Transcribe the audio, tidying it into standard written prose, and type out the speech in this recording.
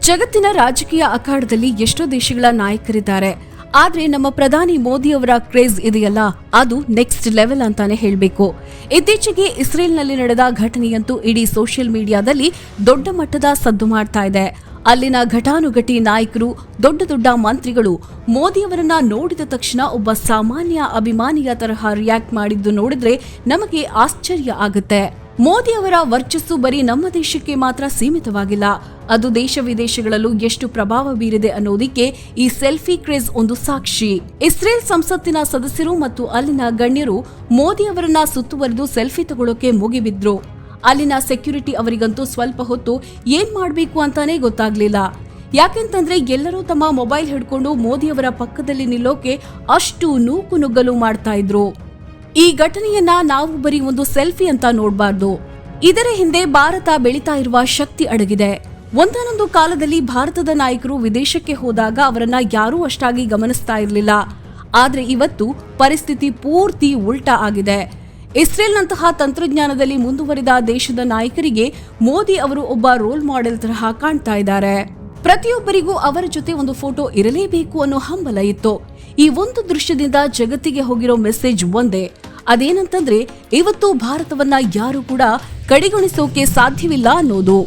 ಜಗತ್ತಿನ ರಾಜಕೀಯ ಅಖಾಡದಲ್ಲಿ ಎಷ್ಟೋ ದೇಶಗಳ ನಾಯಕರಿದ್ದಾರೆ. ಆದ್ರೆ ನಮ್ಮ ಪ್ರಧಾನಿ ಮೋದಿ ಅವರ ಕ್ರೇಜ್ ಇದೆಯಲ್ಲ, ಅದು ನೆಕ್ಸ್ಟ್ ಲೆವೆಲ್ ಅಂತಾನೆ ಹೇಳಬೇಕು. ಇತ್ತೀಚೆಗೆ ಇಸ್ರೇಲ್ನಲ್ಲಿ ನಡೆದ ಘಟನೆಯಂತೂ ಇಡೀ ಸೋಷಿಯಲ್ ಮೀಡಿಯಾದಲ್ಲಿ ದೊಡ್ಡ ಮಟ್ಟದ ಸದ್ದು ಮಾಡ್ತಾ ಇದೆ. ಅಲ್ಲಿನ ಘಟಾನುಘಟಿ ನಾಯಕರು, ದೊಡ್ಡ ದೊಡ್ಡ ಮಂತ್ರಿಗಳು ಮೋದಿಯವರನ್ನ ನೋಡಿದ ತಕ್ಷಣ ಒಬ್ಬ ಸಾಮಾನ್ಯ ಅಭಿಮಾನಿಯ ತರಹ ರಿಯಾಕ್ಟ್ ಮಾಡಿದ್ದು ನೋಡಿದ್ರೆ ನಮಗೆ ಆಶ್ಚರ್ಯ ಆಗುತ್ತೆ. ಮೋದಿ ಅವರ ವರ್ಚಸ್ಸು ಬರೀ ನಮ್ಮ ದೇಶಕ್ಕೆ ಮಾತ್ರ ಸೀಮಿತವಾಗಿಲ್ಲ, ಅದು ದೇಶ ವಿದೇಶಗಳಲ್ಲೂ ಎಷ್ಟು ಪ್ರಭಾವ ಬೀರಿದೆ ಅನ್ನೋದಕ್ಕೆ ಈ ಸೆಲ್ಫಿ ಕ್ರೇಜ್ ಒಂದು ಸಾಕ್ಷಿ. ಇಸ್ರೇಲ್ ಸಂಸತ್ತಿನ ಸದಸ್ಯರು ಮತ್ತು ಅಲ್ಲಿನ ಗಣ್ಯರು ಮೋದಿ ಅವರನ್ನ ಸುತ್ತುವರೆದು ಸೆಲ್ಫಿ ತಗೊಳ್ಳೋಕೆ ಮುಗಿಬಿದ್ರು. ಅಲ್ಲಿನ ಸೆಕ್ಯೂರಿಟಿ ಅವರಿಗಂತೂ ಸ್ವಲ್ಪ ಹೊತ್ತು ಏನ್ ಮಾಡ್ಬೇಕು ಅಂತಾನೆ ಗೊತ್ತಾಗ್ಲಿಲ್ಲ. ಯಾಕೆಂತಂದ್ರೆ ಎಲ್ಲರೂ ತಮ್ಮ ಮೊಬೈಲ್ ಹಿಡ್ಕೊಂಡು ಮೋದಿ ಅವರ ಪಕ್ಕದಲ್ಲಿ ನಿಲ್ಲೋಕೆ ಅಷ್ಟು ನೂಕು ನುಗ್ಗಲು ಮಾಡ್ತಾ ಇದ್ರು. ಈ ಘಟನೆಯನ್ನ ನಾವು ಬರೀ ಒಂದು ಸೆಲ್ಫಿ ಅಂತ ನೋಡಬಾರ್ದು. ಇದರ ಹಿಂದೆ ಭಾರತ ಬೆಳೀತಾ ಇರುವ ಶಕ್ತಿ ಅಡಗಿದೆ. ಒಂದೊಂದು ಕಾಲದಲ್ಲಿ ಭಾರತದ ನಾಯಕರು ವಿದೇಶಕ್ಕೆ ಹೋದಾಗ ಅವರನ್ನ ಯಾರೂ ಅಷ್ಟಾಗಿ ಗಮನಿಸ್ತಾ ಇರಲಿಲ್ಲ. ಆದ್ರೆ ಇವತ್ತು ಪರಿಸ್ಥಿತಿ ಪೂರ್ತಿ ಉಲ್ಟಾ ಆಗಿದೆ. ಇಸ್ರೇಲ್ನಂತಹ ತಂತ್ರಜ್ಞಾನದಲ್ಲಿ ಮುಂದುವರಿದ ದೇಶದ ನಾಯಕರಿಗೆ ಮೋದಿ ಅವರು ಒಬ್ಬ ರೋಲ್ ಮಾಡೆಲ್ ತರಹ ಕಾಣ್ತಾ ಇದ್ದಾರೆ. ಪ್ರತಿಯೊಬ್ಬರಿಗೂ ಅವರ ಜೊತೆ ಒಂದು ಫೋಟೋ ಇರಲೇಬೇಕು ಅನ್ನೋ ಹಂಬಲ ಇತ್ತು. ಈ ಒಂದು ದೃಶ್ಯದಿಂದ ಜಗತ್ತಿಗೆ ಹೋಗಿರೋ ಮೆಸೇಜ್ ಒಂದೇ, ಅದೇನಂತಂದ್ರೆ ಇವತ್ತು ಭಾರತವನ್ನ ಯಾರು ಕೂಡ ಕಡೆಗಣಿಸೋಕೆ ಸಾಧ್ಯವಿಲ್ಲ ಅನ್ನೋದು.